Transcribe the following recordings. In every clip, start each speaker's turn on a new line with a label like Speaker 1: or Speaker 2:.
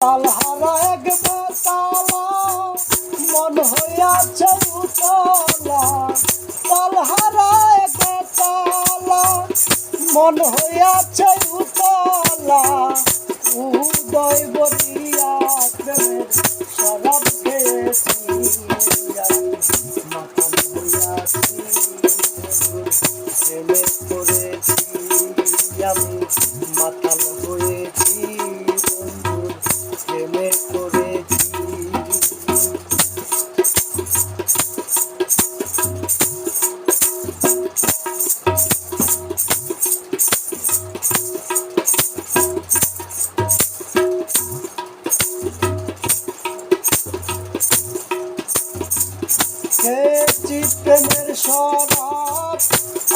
Speaker 1: তালহারা এক বেতালা মন হইয়াছে উতলা, তালহারা এক বেতালা মন হইয়াছে উতলা, উদয় বলিয়া প্রেমের শরাব খেয়েছি, মাতাল হইয়াছি প্রেমে করেছি, আমি মাতাল হয়েছি বন্ধুর প্রেমে করেছি। খেয়েছি প্রেমের শরাব,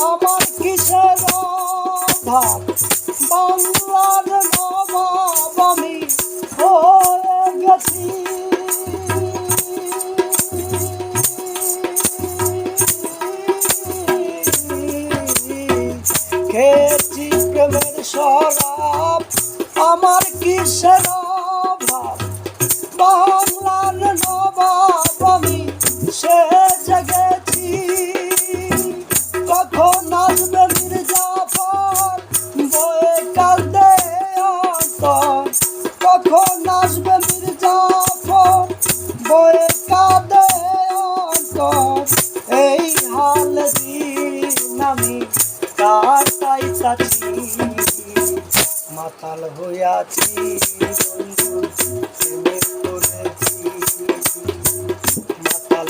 Speaker 1: আমার কিসের অভাব, বাংলার নবাব আমি হয়ে গেছি। খেয়েছি প্রেমের শরাব, আমার কিসের অভাব, বাংলার নবাব আমি সে জেগেছি। কখন আসবে মির্জাফর বয়ে কাঁদে অন্তর, কখন আসবে মির্জাফর বয়ে কাঁদে অন্তর, এই হাল দিন আমি কাটাইতাছি, মাতাল হইয়াছি বন্ধু প্রেমে করেছি, মাতাল